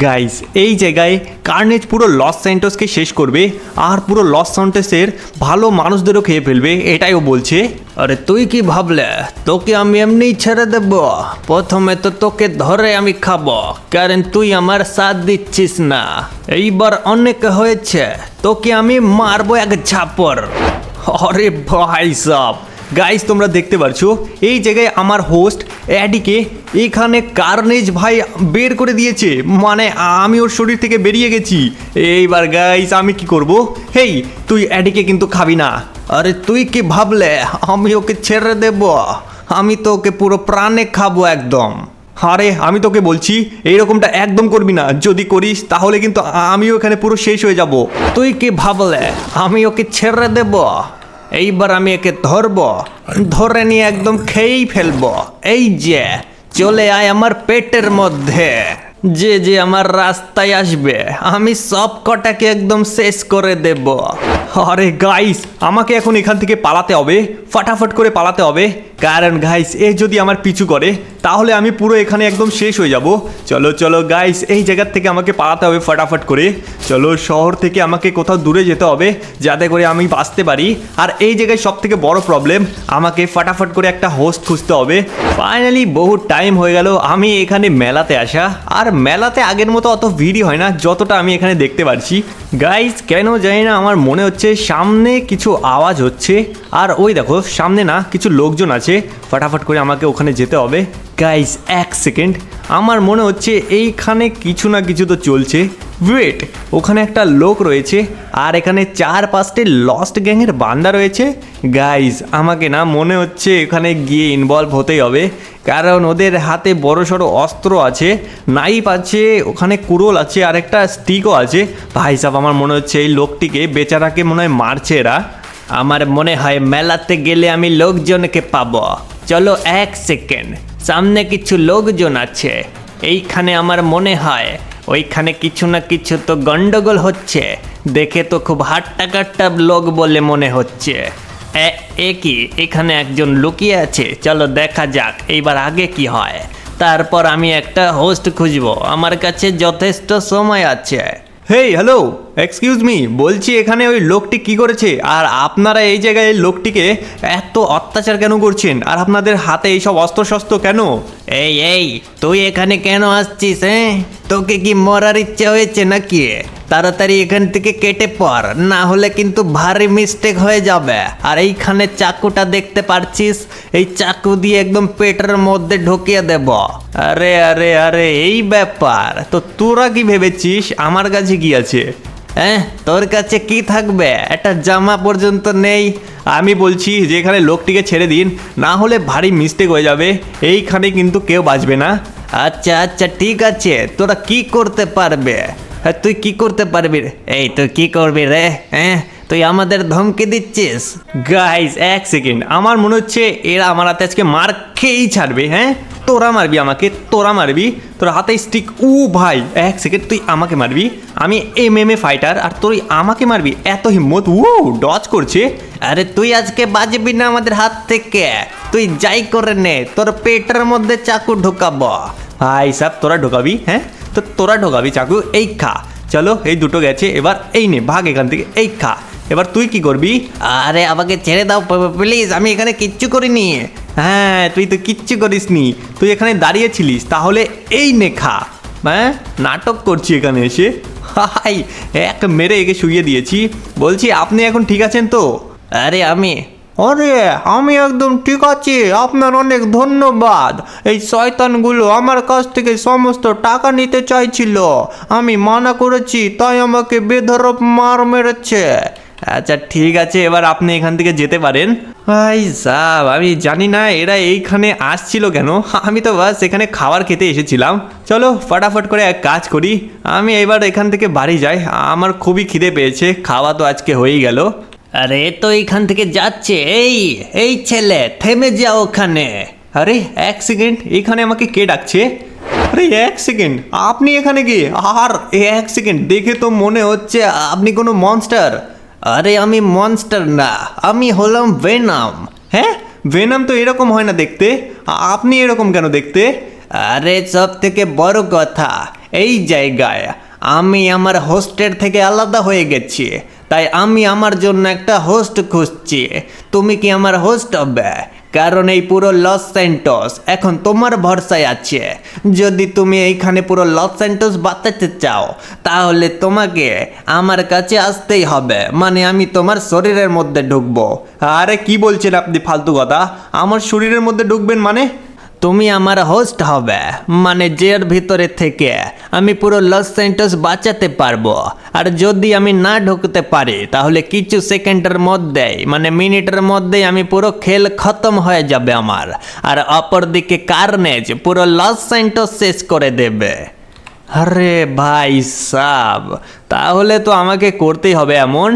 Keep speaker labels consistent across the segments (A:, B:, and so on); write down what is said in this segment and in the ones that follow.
A: Guys এই জায়গায় carnage পুরো লস স্যান্টোসকে শেষ করবে আর পুরো লস স্যান্টোসের ভালো মানুষদেরও খেয়ে ফেলবে, এটাই ও বলছে। আরে তুই কি ভাবলে তোকে আমি এমনি ছেড়ে দেব? প্রথমে তো তোকে ধরে আমি খাবো, কারণ তুই আমার সাথ দিচ্ছিস না। এইবার অনেক হয়েছে, তোকে আমি মারবো এক ঝাপড়। আরে ভাই সাব, গাইস তোমরা দেখতে পারছো এই জায়গায় আমার হোস্ট অ্যাডিকে এখানে কার্নেজ ভাই বের করে দিয়েছে, মানে আমি ওর শরীর থেকে বেরিয়ে গেছি। এইবার গাইস আমি কি করব? হেই তুই অ্যাডিকে কিন্তু খাবি না। আরে তুই কি ভাবলে আমি ওকে ছেড়ে দেব? আমি তো ওকে পুরো প্রাণে খাবো একদম। আরে আমি তোকে বলছি এইরকমটা একদম করবি না, যদি করিস তাহলে কিন্তু আমিও এখানে পুরো শেষ হয়ে যাব। তুই কি ভাবলে আমি ওকে ছেড়ে দেব? এইবার আমি একে ধরবো, ধরে নিয়ে একদম খেয়েই ফেলবো। এই যে চলে আয় আমার পেটের মধ্যে, যে যে আমার রাস্তায় আসবে আমি সব কটাকে একদম শেষ করে দেব। আরে গাইস আমাকে এখন এখান থেকে পালাতে হবে, ফাটাফট করে পালাতে হবে, কারণ গাইস এ যদি আমার পিছু করে তাহলে আমি পুরো এখানে একদম শেষ হয়ে যাব। চলো চলো গাইস এই জায়গার থেকে আমাকে পালাতে হবে ফাটাফট করে। চলো শহর থেকে আমাকে কোথাও দূরে যেতে হবে যাতে করে আমি বাঁচতে পারি। আর এই জায়গায় সব থেকে বড় প্রবলেম, আমাকে ফাটাফট করে একটা হোস্ট খুঁজতে হবে। ফাইনালি বহু টাইম হয়ে গেল আমি এখানে মেলাতে আসা, আর মেলাতে আগের মতো অত ভিড়ই হয় না যতটা আমি এখানে দেখতে পাচ্ছি। গাইস কেন জানি না আমার মনে হচ্ছে সামনে কিছু আওয়াজ হচ্ছে, আর ওই দেখো সামনে না কিছু লোকজন আছে, ফাটাফট করে আমাকে ওখানে যেতে হবে। গাইস এক সেকেন্ড, আমার মনে হচ্ছে এইখানে কিছু না কিছু তো চলছে। ওয়েট, ওখানে একটা লোক রয়েছে আর এখানে 4-5টি লস্ট গ্যাংয়ের বান্দা রয়েছে। গাইস আমাকে না মনে হচ্ছে এখানে গিয়ে ইনভলভ হতেই হবে, কারণ ওদের হাতে বড় সড়ো অস্ত্র আছে, নাইফ আছে, ওখানে কুড়োল আছে আর একটা স্টিকও আছে। ভাই সাহেব আমার মনে হচ্ছে এই লোকটিকে বেচারাকে মনে হয় মারছে এরা। আমার মনে হয় মেলাতে গেলে আমি লোকজনকে পাবো। চলো এক সেকেন্ড, সামনে কিছু লোকজন আছে, এইখানে আমার মনে হয় ওইখানে কিছু না কিছু তো গন্ডগোল হচ্ছে, দেখে তো খুব হাট্টা কাট্টা লোক বলে মনে হচ্ছে। এ কি, এখানে একজন লুকিয়ে আছে, চলো দেখা যাক এইবার আগে কি হয়, তারপর আমি একটা হোস্ট খুঁজবো, আমার কাছে যথেষ্ট সময় আছে। হেই হ্যালো, এক্সকিউজ মি, বলছি এখানে ওই লোকটি কি করেছে, আর আপনারা এই জায়গায় এই লোকটিকে এত অত্যাচার কেন করছেন, আর আপনাদের হাতে এইসব অস্ত্র শস্ত্র কেন? এই এই তুই এখানে কেন আসছিস? তোকে কি মরার ইচ্ছা হয়েছে নাকি? তাড়াতাড়ি এখান থেকে কেটে পড়, না হলে কিন্তু ভারী মিস্টেক হয়ে যাবে। আর এইখানে চাকুটা দেখতে পারছিস, এই চাকু দিয়ে একদম পেটের মধ্যে ঢুকিয়ে দেব। আরে আরে আরে এই ব্যাপার, তো তোরা কি ভেবেছিস আমার কাছে কি আছে? তোর কাছে কি থাকবে? একটা জামা পর্যন্ত নেই। আমি বলছি যে এখানে লোকটিকে ছেড়ে দিন, না হলে ভারী মিস্টেক হয়ে যাবে, এইখানে কিন্তু কেউ বাঁচবে না। আচ্ছা আচ্ছা ঠিক আছে, তোরা কি করতে পারবে? হ্যাঁ তুই কি করতে পারবি? এই তুই কি করবি রে? তুই আমাদের ধমকি দিচ্ছিস? গাইস এক সেকেন্ড, আমার মনে হচ্ছে এরা আমার হাতে আজকে মার খেয়েই ছাড়বে। তোরা মারবি আমাকে, তোরা মারবি, তোর হাতে স্টিক। ভাই এক সেকেন্ড, তুই আমাকে মারবি? আমি MMA ফাইটার আর তুই আমাকে মারবি? এত হিম্মত! ডজ করছে। আরে তুই আজকে বাজবি না আমাদের হাত থেকে, তুই যাই করে নে, তোর পেটের মধ্যে চাকু ঢোকাবো। ভাই সাহেব তোরা ঢোকাবি? তো তোরা ঢোকাবি চাকু, এই খা। চলো এই দুটো গেছে, এবার এই নে ভাগ এখান থেকে, এই খা। এবার তুই কি করবি? আরে আমাকে ছেড়ে দাও প্লিজ, আমি এখানে কিচ্ছু করিনি। তুই তো কিচ্ছু করিসনি, তুই এখানে দাঁড়িয়েছিলিস, তাহলে এই নে খা। নাটক করছি এখানে এসে। হাই, এক মেরে একে শুইয়ে দিয়েছি। বলছি আপনি এখন ঠিক আছেন তো? আরে আমি একদম ঠিক আছি, আপনার অনেক ধন্যবাদ। এই শয়তানগুলো আমার কাছ থেকে সমস্ত টাকা নিতে চাইছিল, আমি মানা করেছি, তাই আমাকে বেধড়ক মার মেরেছে। আচ্ছা ঠিক আছে, এবার আপনি এখান থেকে যেতে পারেন। ভাই সাব আমি জানি না এরা এইখানে আসছিল কেন, আমি তো বাস এখানে খাবার খেতে এসেছিলাম। চলো ফটাফট করে এক কাজ করি, আমি এবার এখান থেকে বাড়ি যাই, আমার খুবই খিদে পেয়েছে, খাওয়া তো আজকে হয়েই গেল। আরে তো এখান থেকে যাচ্ছে, এই ছেলে থেমে যাও ওখানে। আরে এক সেকেন্ড, এখানে আমাকে কে ডাকছে? আরে এক সেকেন্ড, আপনি এখানে কি? আর এক সেকেন্ড, দেখে তো মনে হচ্ছে আপনি কোনো মনস্টার। আরে আমি মনস্টার না, আমি হলাম ভেনম। ভেনম তো এরকম হয় না দেখতে, আপনি এরকম কেন দেখতে? আরে সব থেকে বড় কথা, এই জায়গায় আমি আমার হোস্টের থেকে আলাদা হয়ে গেছি, তাই আমি আমার জন্য একটা হোস্ট খুঁজছি। তুমি কি আমার হোস্ট হবে? কারণ এই পুরো লস স্যান্টোস এখন তোমার ভরসায় আছে। যদি তুমি এইখানে পুরো লস স্যান্টোস বাঁচাতে চাও তাহলে তোমাকে আমার কাছে আসতেই হবে, মানে আমি তোমার শরীরের মধ্যে ঢুকবো। আরে কি বলছেন আপনি ফালতু কথা? আমার শরীরের মধ্যে ঢুকবেন মানে? তুমি আমার হোস্ট হবে, মানে যের ভিতরে থেকে আমি পুরো লস স্যান্টোস বাঁচাতে পারবো। আর যদি আমি না ঢুকতে পারি তাহলে কিছু সেকেন্ডের মধ্যেই, মানে মিনিটের মধ্যেই আমি পুরো খেল খতম হয়ে যাবে আমার। আর অপরদিকে কার্নেজ পুরো লস স্যান্টোস শেষ করে দেবে। আরে ভাই সাব, তাহলে তো আমাকে করতেই হবে এমন।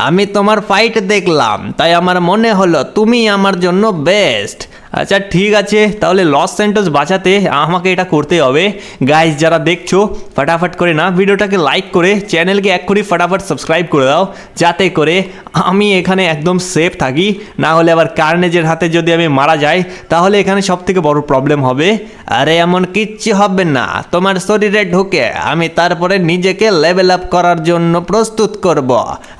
A: আমি তোমার ফাইট দেখলাম তাই আমার মনে হলো তুমি আমার জন্য বেস্ট। আচ্ছা ঠিক আছে, তাহলে লস স্যান্টোস বাঁচাতে আমাকে এটা করতে হবে। গাইস যারা দেখছো ফটাফট করে না ভিডিওটাকে লাইক করে চ্যানেলকে এক্ষুনি ফটাফট সাবস্ক্রাইব করে দাও, যাতে করে আমি এখানে একদম সেফ থাকি। না হলে আবার কার্নেজের হাতে যদি আমি মারা যাই তাহলে এখানে সব থেকে বড় প্রবলেম হবে। আরে এমন কিচ্ছু হবে না, তোমার শরীরে ঢুকে আমি তারপরে নিজেকে লেভেল আপ করার জন্য প্রস্তুত করব।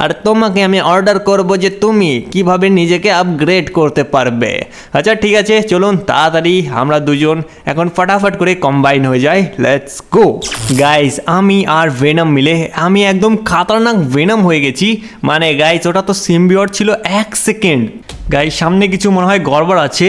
A: আর তোমাকে আমি অর্ডার করব যে তুমি কিভাবে নিজেকে আপগ্রেড করতে পারবে। আচ্ছা ঠিক আছে, চলুন তাড়াতাড়ি আমরা দুজন এখন ফটাফট করে কম্বাইন হয়ে যাই। লেটস গো গাইস, আমি আর ভেনম মিলে আমি একদম খাতারনাক ভেনম হয়ে গেছি। মানে গাইস ওটা তো সিম্বিয়ট ছিল 1 সেকেন্ড। গাইস সামনে কিছু মনে হয় গড়বড় আছে।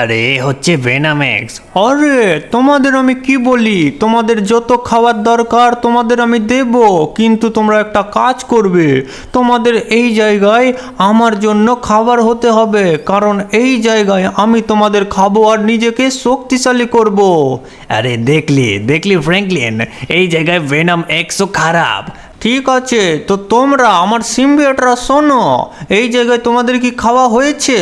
A: আরে হচ্ছে ভেনামেক্স। আরে তোমাদের আমি কি বলি, তোমাদের যত খাবার দরকার তোমাদের আমি দেব, কিন্তু তোমরা একটা কাজ করবে, তোমাদের এই জায়গায় আমার জন্য খাবার হতে হবে, কারণ এই জায়গায় আমি তোমাদের খাবো আর নিজেকে শক্তিশালী করব। আরে দেখলি দেখলি ফ্র্যাঙ্কলিন, এই জায়গায় ভেনাম এক্সও খারাপ। ঠিক আছে, তো তোমরা আমার সিম্বিয়টরা শোনো, এই জায়গায় তোমাদের কি খাওয়া হয়েছে?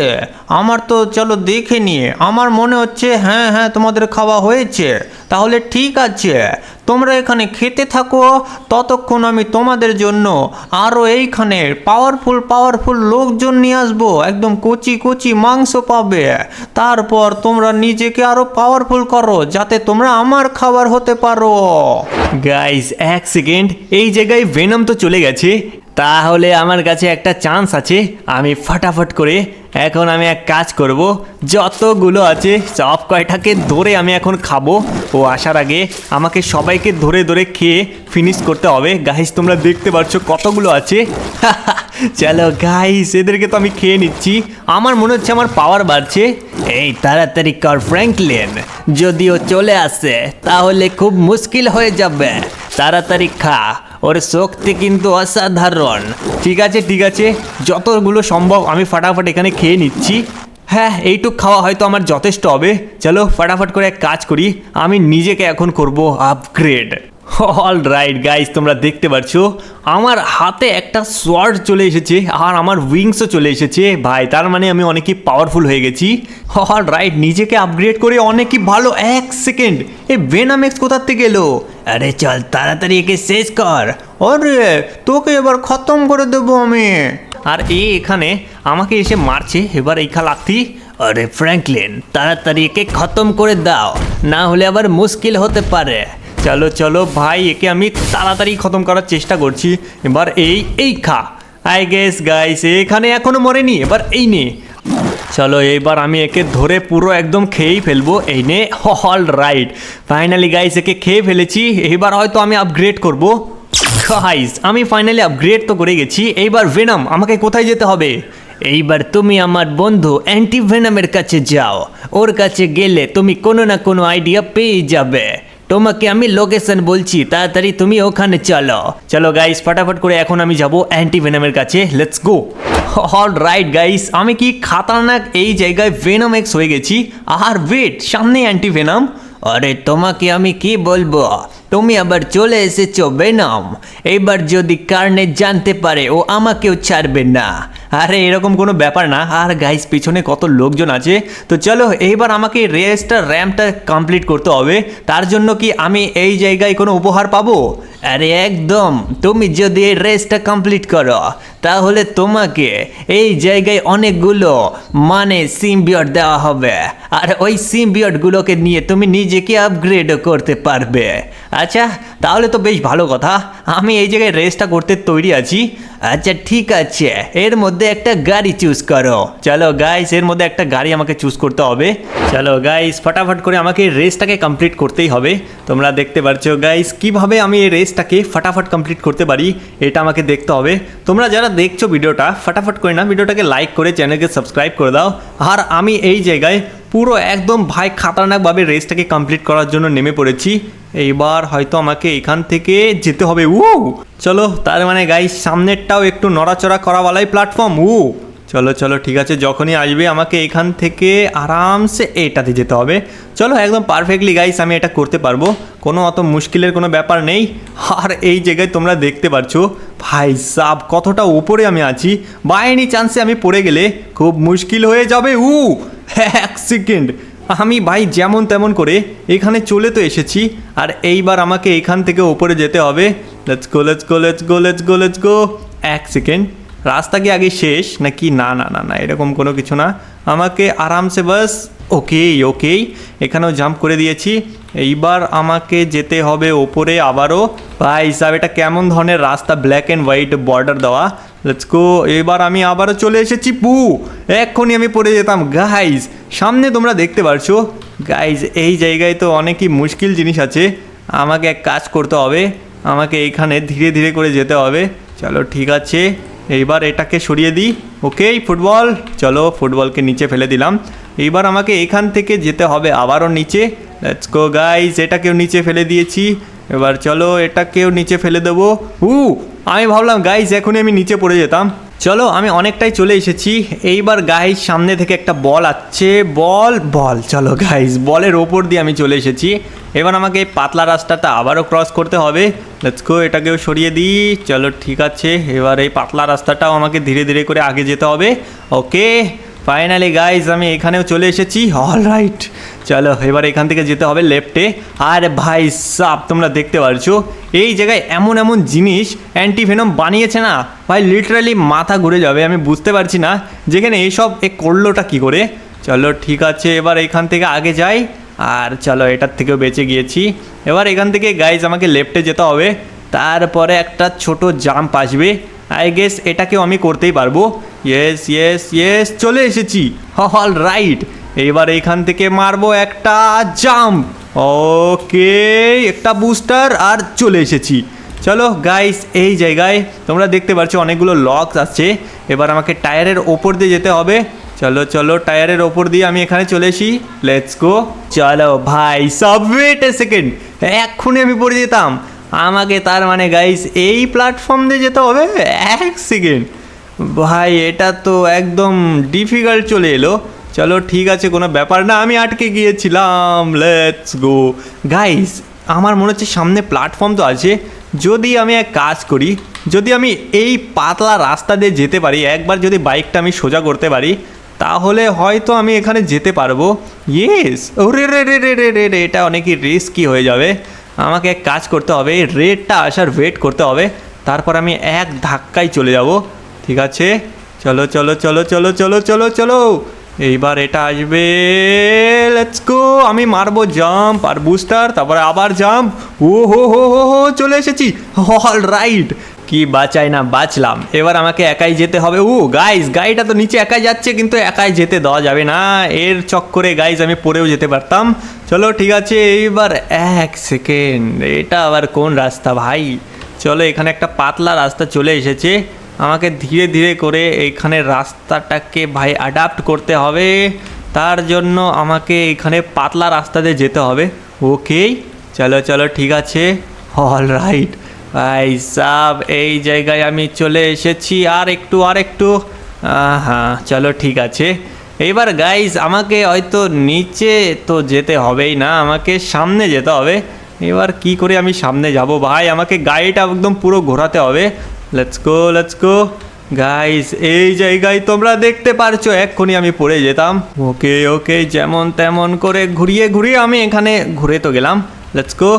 A: আমার তো চলো দেখে নিয়ে, আমার মনে হচ্ছে হ্যাঁ হ্যাঁ তোমাদের খাওয়া হয়েছে। তাহলে ঠিক আছে, তোমরা এখানে খেতে থাকো, ততক্ষণ আমি তোমাদের জন্য আরও এইখানে পাওয়ারফুল লোকজন নিয়ে আসবো, একদম কচি কচি মাংস পাবে। তারপর তোমরা নিজেকে আরও পাওয়ারফুল করো যাতে তোমরা আমার খাবার হতে পারো। গাইস 1 সেকেন্ড, এই জায়গায় ভেনম তো চলে গেছে, তাহলে আমার কাছে একটা চান্স আছে। আমি ফটাফট করে এখন আমি এক কাজ করব, যতগুলো আছে সব কয়টাকে ধরে আমি এখন খাবো। ও আসার আগে আমাকে সবাইকে ধরে ধরে খেয়ে ফিনিশ করতে হবে। গাইস তোমরা দেখতে পাচ্ছ কতগুলো আছে। চলো গাইস, এদেরকে তো আমি খেয়ে নিচ্ছি। আমার মনে হচ্ছে আমার পাওয়ার বাড়ছে। এই তাড়াতাড়ি কর ফ্র্যাঙ্কলিন, যদিও চলে আসে তাহলে খুব মুশকিল হয়ে যাবে। তাড়াতাড়ি খা, ওর শক্তি কিন্তু অসাধারণ। ঠিক আছে, যতগুলো সম্ভব আমি ফটাফট এখানে খেয়ে নিচ্ছি। হ্যাঁ এইটুক খাওয়া হয়তো আমার যথেষ্ট হবে। চলো ফটাফট করে এক কাজ করি, আমি নিজেকে এখন করব আপগ্রেড। অল রাইট গাইস, তোমরা দেখতে পাচ্ছ আমার হাতে একটা সোয়ার্ড চলে এসেছে আর আমার উইংসও চলে এসেছে। ভাই তার মানে আমি অনেকই পাওয়ারফুল হয়ে গেছি। অল রাইট, নিজেকে আপগ্রেড করে অনেকই ভালো। 1 সেকেন্ড, এই ভেনামেক্স কোথার থেকে এলো? আরে চল তাড়াতাড়ি একে শেষ কর। আরে তোকে এবার খতম করে দেবো আমি। আর এখানে আমাকে এসে মারছে, এবার এই লাথি। আরে ফ্র্যাঙ্কলিন তাড়াতাড়ি একে খতম করে দাও, না হলে আবার মুশকিল হতে পারে। চলো চলো ভাই, একে আমি তাড়াতাড়ি খতম করার চেষ্টা করছি। এবার এই খা। আই গেস গাইস এখানে এখনো মরেনি, এবার এই নে। চলো এইবার আমি একে ধরে পুরো একদম খেয়েই ফেলবো। এই নে। অল রাইট, ফাইনালি গাইস একে খেয়ে ফেলেছি। এবার হয়তো আমি আপগ্রেড করব। গাইস আমি ফাইনালি আপগ্রেড তো করে গেছি। এইবার ভেনম আমাকে কোথায় যেতে হবে? এইবার তুমি আমার বন্ধু অ্যান্টি ভেনমের কাছে যাও, ওর কাছে গেলে তুমি কোনো না কোনো আইডিয়া পেয়ে যাবে। তোমাকে আমি লোকেশন বলছি, তাড়াতাড়ি তুমি ওখানে চলো। চলো গাইস ফটাফট করে এখন আমি যাব অ্যান্টি ভেনমের কাছে। Let's go. All right guys, আমি কি খাতারনাক এই জায়গায় ভেনমেক্স হয়ে গেছি। আর ওয়েট, সামনে অ্যান্টি ভেনম। আরে তোমাকে আমি কি বলবো, তুমি আবার চলে এসেছো ভেনম। এইবার যদি কার্নেজ জানতে পারে ও আমাকেও ছাড়বে না। আরে এরকম কোনো ব্যাপার না। আর গাইস পিছনে কত লোকজন আছে। তো চলো এইবার আমাকে রেসটা র্যাম্পটা কমপ্লিট করতে হবে। তার জন্য কি আমি এই জায়গায় কোনো উপহার পাবো? আরে একদম, তুমি যদি এই রেসটা কমপ্লিট করো তাহলে তোমাকে এই জায়গায় অনেকগুলো মানে সিম্বিয়ট দেওয়া হবে, আর ওই সিম্বিয়টগুলোকে নিয়ে তুমি নিজেকে আপগ্রেডও করতে পারবে। আচ্ছা, তাহলে তো বেশ ভালো কথা, আমি এই জায়গায় রেসটা করতে তৈরি আছি। আচ্ছা ঠিক আছে, এর মধ্যে একটা গাড়ি চুজ করো। চলো গাইস, এর মধ্যে একটা গাড়ি আমাকে চুজ করতে হবে। চলো গাইস, ফটাফট করে আমাকে এই রেসটাকে কমপ্লিট করতেই হবে। তোমরা দেখতে পাচ্ছো গাইস কিভাবে আমি এই রেসটাকে ফটাফট কমপ্লিট করতে পারি, এটা আমাকে দেখতে হবে। তোমরা যারা দেখছো ভিডিওটা, ফটাফট করে না ভিডিওটাকে লাইক করে চ্যানেলকে সাবস্ক্রাইব করে দাও। আর আমি এই জায়গায় পুরো একদম ভাই খাতারনাকভাবে রেসটাকে কমপ্লিট করার জন্য নেমে পড়েছি। এইবার হয়তো আমাকে এখান থেকে যেতে হবে। চলো, তার মানে গাইস সামনেরটাও একটু নড়াচড়া করাওয়ালাই প্ল্যাটফর্ম। চলো চলো ঠিক আছে, যখনই আসবে আমাকে এখান থেকে আরামসে এটাতে যেতে হবে। চলো একদম পারফেক্টলি গাইস আমি এটা করতে পারবো, কোনো অত মুশকিলের কোনো ব্যাপার নেই। আর এই জায়গায় তোমরা দেখতে পাচ্ছো ভাই সাব কতটা উপরে আমি আছি, বাই এনি চান্সে আমি পড়ে গেলে খুব মুশকিল হয়ে যাবে। এক সেকেন্ড, আমি ভাই যেমন তেমন করে এখানে চলে তো এসেছি, আর এইবার আমাকে এখান থেকে উপরে যেতে হবে। Let's go let's go let's go let's go let's go. এক সেকেন্ড, রাস্তা কি আগে শেষ নাকি? না না না না, এরকম কোনো কিছু না, আমাকে আরামসে বাস ওকে ওকে এখানেও জাম্প করে দিয়েছি। এইবার আমাকে যেতে হবে ওপরে আবারও। ভাই সাহেব এটা কেমন ধরনের রাস্তা, ব্ল্যাক অ্যান্ড হোয়াইট বর্ডার দেওয়া। লেটস গো, এবার আমি আবারও চলে এসেছি। এক্ষুনি আমি পড়ে যেতাম। গাইজ সামনে তোমরা দেখতে পারছো, গাইজ এই জায়গায় তো অনেকই মুশকিল জিনিস আছে, আমাকে এক কাজ করতে হবে, আমাকে এইখানে ধীরে ধীরে করে যেতে হবে। চলো ঠিক আছে, এইবার এটাকে সরিয়ে দিই। ওকে ফুটবল, চলো ফুটবলকে নিচে ফেলে দিলাম। এইবার আমাকে এখান থেকে যেতে হবে আবারও নিচে। লেটস গো গাইজ, এটাকেও নিচে ফেলে দিয়েছি। এবার চলো এটাকেও নিচে ফেলে দেবো। আমি ভাবলাম গাইজ এখনই আমি নিচে পড়ে যেতাম। চলো আমি অনেকটাই চলে এসেছি। এইবার গাইজ সামনে থেকে একটা বল আসছে, বল বল চলো গাইজ বলের ওপর দিয়ে আমি চলে এসেছি। এবার আমাকে এই পাতলা রাস্তাটা আবারও ক্রস করতে হবে। লেটস গো, এটাকেও সরিয়ে দিই। চলো ঠিক আছে, এবার এই পাতলা রাস্তাটাও আমাকে ধীরে ধীরে করে আগে যেতে হবে। ওকে ফাইনালি গাইজ আমি এখানেও চলে এসেছি। অল রাইট, চলো এবার এখান থেকে যেতে হবে লেফটে। আর ভাই সাব তোমরা দেখতে পারছো এই জায়গায় এমন এমন জিনিস অ্যান্টিভেনম বানিয়েছে না ভাই, লিটারালি মাথা ঘুরে যাবে। আমি বুঝতে পারছি না যেখানে এইসব করলোটা কি করে। চলো ঠিক আছে, এবার এখান থেকে আগে যাই। আর চলো এটার থেকেও বেঁচে গিয়েছি। এবার এখান থেকে গাইজ আমাকে লেফটে যেতে হবে, তারপরে একটা ছোট জাম্প আসবে। আই গেস এটাকেও আমি করতেই পারবো। ইয়েস ইয়েস ইয়েস, চলে এসেছি। অল রাইট, এইবার এইখান থেকে মারবো একটা জাম্প। ওকে, একটা বুস্টার আর চলে এসেছি। চলো গাইস এই জায়গায় তোমরা দেখতে পাচ্ছ অনেকগুলো লকস আছে। এবার আমাকে টায়ারের ওপর দিয়ে যেতে হবে। চলো চলো, টায়ারের ওপর দিয়ে আমি এখানে চলে এসি। Let's go. চলো ভাই সব, ওয়েট এ সেকেন্ড, এক্ষুনি আমি পড়ে যেতাম। আমাকে তার মানে গাইস এই প্ল্যাটফর্ম দিয়ে যেতে হবে। এক সেকেন্ড ভাই, এটা তো একদম ডিফিকাল্ট চলে এলো। চলো ঠিক আছে, কোনো ব্যাপার না, আমি আটকে গিয়েছিলাম। লেটস গো গাইস, আমার মনে হচ্ছে সামনে প্ল্যাটফর্ম তো আছে। যদি আমি এক কাজ করি, যদি আমি এই পাতলা রাস্তা দিয়ে যেতে পারি, একবার যদি বাইকটা আমি সোজা করতে পারি, তাহলে হয়তো আমি এখানে যেতে পারবো। ইয়েস, ওরে রে রে রে রে রে রে, এটা অনেকই রিস্কি হয়ে যাবে। আমাকে এক কাজ করতে হবে, রেডটা আসার ওয়েট করতে হবে, তারপর আমি এক ধাক্কায় চলে যাব। ঠিক আছে, চলো চলো চলো চলো চলো চলো চলো, এইবার এটা আসবে। লেটস গো, আমি মারবো জাম্প আর বুস্টার, তারপরে আবার জাম্প। ও হো হো হো হো, চলে এসেছি। অল রাইট, কি বাঁচাই না বাঁচলাম। এবার আমাকে একাই যেতে হবে। গাইজ গাড়িটা তো নিচে একাই যাচ্ছে, কিন্তু একাই যেতে দেওয়া যাবে না, এর চক্করে গাইজ আমি পড়েও যেতে পারতাম। চলো ঠিক আছে, এইবার এক সেকেন্ড, এটা আবার কোন রাস্তা ভাই? চলো এখানে একটা পাতলা রাস্তা চলে এসেছে, আমাকে ধীরে ধীরে করে এইখানে রাস্তাটাকে ভাই অ্যাডাপ্ট করতে হবে। তার জন্য আমাকে এখানে পাতলা রাস্তা দিয়ে যেতে হবে। ওকে চলো চলো ঠিক আছে। অল রাইট ভাই সাব, এই জায়গায় আমি চলে এসেছি। আর একটু হ্যাঁ চলো ঠিক আছে। এইবার গাইজ আমাকে হয়তো নিচে তো যেতে হবেই না, আমাকে সামনে যেতে হবে। এবার কি করে আমি সামনে যাব ভাই? আমাকে গাড়িটা একদম পুরো ঘোরাতে হবে। লেটস গো গাইস, এই জায়গায় তোমরা দেখতে পারছো এক্ষুনি আমি পড়ে যেতাম। ওকে ওকে, যেমন তেমন করে ঘুরিয়ে ঘুরিয়ে আমি এখানে ঘুরে তো গেলাম। লেটস গো,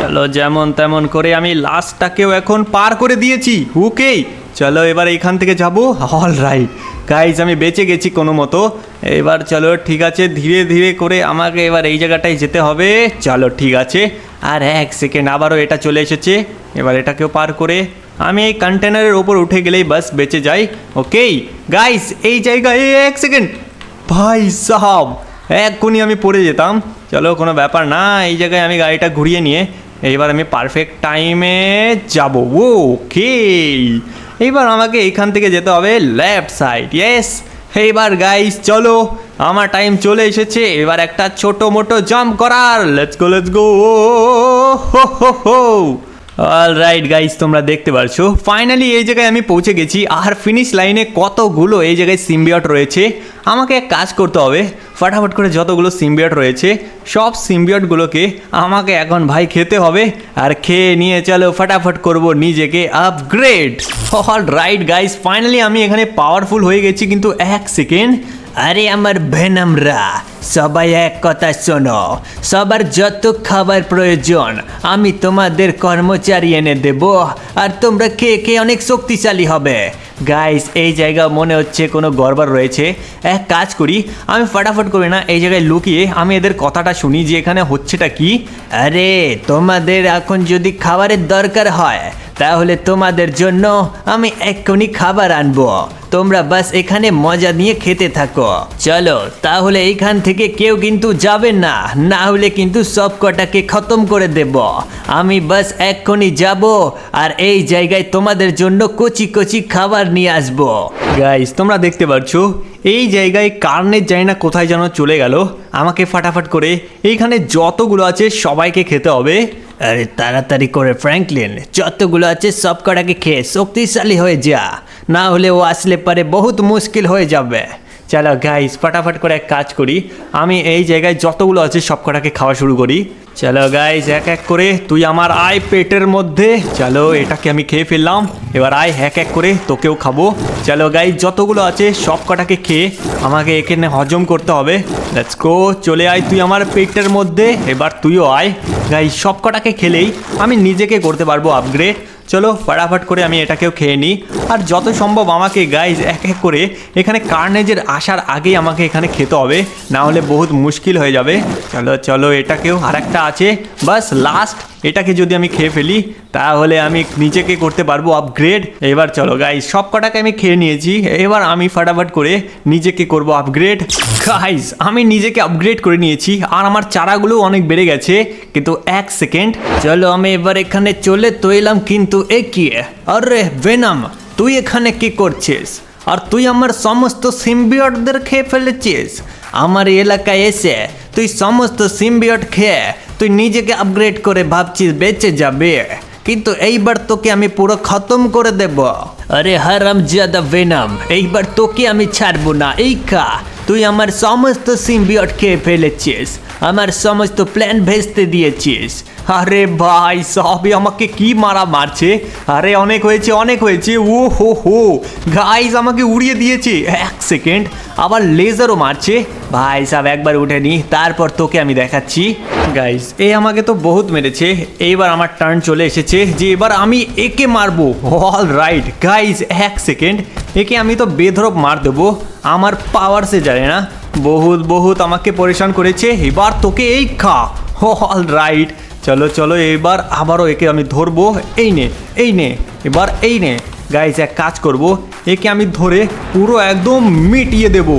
A: চলো যেমন তেমন করে আমি লাস্টটাকেও এখন পার করে দিয়েছি। ওকে চলো এবার এইখান থেকে যাবো। অল রাইট গাইজ আমি বেঁচে গেছি কোনো মতো। এবার চলো ঠিক আছে, ধীরে ধীরে করে আমাকে এবার এই জায়গাটায় যেতে হবে। চলো ঠিক আছে, আর 1 সেকেন্ড আবারও এটা চলে এসেছে। এবার এটাকেও পার করে আমি এই কন্টেনারের ওপর উঠে গেলেই বাস বেঁচে যাই। ওকেই গাইস এই জায়গায় 1 সেকেন্ড ভাই সাহাব এক্ষুনি আমি পড়ে যেতাম। চলো কোনো ব্যাপার না, এই জায়গায় আমি গাড়িটা ঘুরিয়ে নিয়ে এইবার আমি পারফেক্ট টাইমে যাবো। ওকে এইবার আমাকে এইখান থেকে যেতে হবে লেফট সাইড। ইয়েস এইবার গাইস চলো আমার টাইম চলে এসেছে এবার একটা ছোট মোটো জাম্প করার। লেটস গো হো হো হো। অল রাইট গাইস তোমরা দেখতে পারছো ফাইনালি এই জায়গায় আমি পৌঁছে গেছি। আর ফিনিশ লাইনে কতগুলো এই জায়গায় সিম্বিয়ট রয়েছে। আমাকে এক কাজ করতে হবে, ফটাফট করে যতগুলো সিম্বিয়ট রয়েছে সব সিম্বিয়টগুলোকে আমাকে এখন ভাই খেতে হবে। আর খেয়ে নিয়ে চলো ফটাফট করব নিজেকে upgrade. All right guys finally আমি এখানে পাওয়ারফুল হয়ে গেছি। কিন্তু 1 সেকেন্ড, আরে আমার ভেনামরা সবাই এক কথা শোনো, সবার যত খাবার প্রয়োজন আমি তোমাদের কর্মচারী এনে দেব আর তোমরা খেয়ে খেয়ে অনেক শক্তিশালী হবে। গাইস এই জায়গা মনে হচ্ছে কোনো গড়বড় রয়েছে। এক কাজ করি আমি ফটাফট করে না এই জায়গায় লুকিয়ে আমি এদের কথাটা শুনি যে এখানে হচ্ছেটা কি। আরে তোমাদের এখন যদি খাবারের দরকার হয় তাহলে তোমাদের জন্য আমি এক্ষুনি খাবার আনবো, তোমরা বাস এখানে মজা নিয়ে খেতে থাকো। চলো তাহলে এইখান থেকে কেউ কিন্তু যাবে না, না হলে কিন্তু সব কটাকে খতম করে দেব। আমি বাস এক্ষুনি যাব আর এই জায়গায় তোমাদের জন্য কচি কচি খাবার নিয়ে আসবো। গাইস তোমরা দেখতে পাচ্ছ এই জায়গায় কার্নেজ জানি না কোথায় যেন চলে গেল। আমাকে ফটাফট করে এইখানে যতগুলো আছে সবাইকে খেতে হবে। আরে তাড়াতাড়ি করে ফ্র্যাঙ্কলিন যতগুলো আছে সব কটাকে খেয়ে শক্তিশালী হয়ে যা, না হলে ও আসলে পারে বহুত মুশকিল হয়ে যাবে। চলো গাইস ফটাফট করে এক কাজ করি, আমি এই জায়গায় যতগুলো আছে সব কটাকে খাওয়া শুরু করি। চলো গাইস এক এক করে তুই আমার আয় পেটের মধ্যে। চলো এটাকে আমি খেয়ে ফেললাম, এবার আয় এক এক করে তোকেও খাবো। চলো গাইস যতগুলো আছে সব কটাকে খেয়ে আমাকে এখানে হজম করতে হবে। লেটস গো চলে আয় তুই আমার পেটের মধ্যে, এবার তুইও আয়। গাইস সব কটাকে খেলেই আমি নিজেকে করতে পারবো আপগ্রেড। চলো ফটাফট করে আমি এটাকেও খেয়ে নিই। আর যত সম্ভব আমাকে গাইজ এক এক করে এখানে কার্নেজের আসার আগেই আমাকে এখানে খেতে হবে, না হলে বহুত মুশকিল হয়ে যাবে। চলো চলো এটাকেও আর একটা আছে, বাস লাস্ট এটাকে যদি আমি খেয়ে ফেলি তাহলে আমি নিজেকে করতে পারবো আপগ্রেড। এবার চলো গাইজ সব কটাকে আমি খেয়ে নিয়েছি, এবার আমি ফটাফট করে নিজেকে করব আপগ্রেড। গাইজ আমি নিজেকে আপগ্রেড করে নিয়েছি আর আমার চারাগুলো অনেক বেড়ে গেছে। কিন্তু 1 সেকেন্ড, চলো আমি এবার এখানে চলে তো এলাম, কিন্তু এ কি? আরে ভেনাম তুই এখানে কি করছিস? আর তুই আমার সমস্ত সিম্বিয়টদের খেয়ে ফেলেছিস। আমার এলাকায় এসে তুই সমস্ত সিম্বিয়ট খেয়ে তুই নিজেকে আপগ্রেড করে ভাবছিস বেঁচে যাবে, কিন্তু এইবার তোকে আমি পুরো খতম করে দেব। আরে হারামজাদা ভেনাম এইবার তোকে আমি ছাড়বো না। এই খা, তুই আমার সমস্ত সিম্বিয়ট খেয়ে ফেলেছিস, আমার সমস্ত প্ল্যান ভেস্তে দিয়েছিস। আরে ভাই সবই আমাকে কি মারা মারছে। আরে অনেক হয়েছে অনেক হয়েছে। ও হো হো গাইস আমাকে উড়িয়ে দিয়েছে। 1 সেকেন্ড, আবার লেজারও মারছে। ভাই সাহেব একবার উঠে নি তারপর তোকে আমি দেখাচ্ছি। গাইস এ আমাকে তো বহুত মেরেছে, এইবার আমার টার্ন চলে এসেছে যে এবার আমি একে মারবো। অল রাইট গাইস 1 সেকেন্ড, একে আমি তো বেধরক মার দেবো, আমার পাওয়ার সে জানে না, বহুত বহুত আমাকে পরেশান করেছে। এবার তোকে এই খা। অল রাইট চলো চলো এবার আবারও একে আমি ধরবো। এই নে এই নে, এবার এই নে। গাইস এক কাজ করব, একে আমি ধরে পুরো একদম মিটিয়ে দেব।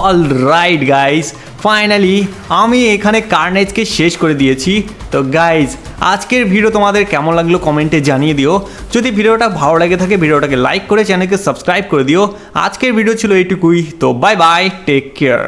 A: অল রাইট গাইস ফাইনালি আমি এখানে কার্নেজকে শেষ করে দিয়েছি। তো গাইস আজকের ভিডিও তোমাদের কেমন লাগলো কমেন্টে জানিয়ে দিও। যদি ভিডিওটা ভালো লাগে থাকে ভিডিওটাকে লাইক করে চ্যানেলকে সাবস্ক্রাইব করে দিও। আজকের ভিডিও ছিল এইটুকুই, তো বাই বাই, টেক কেয়ার।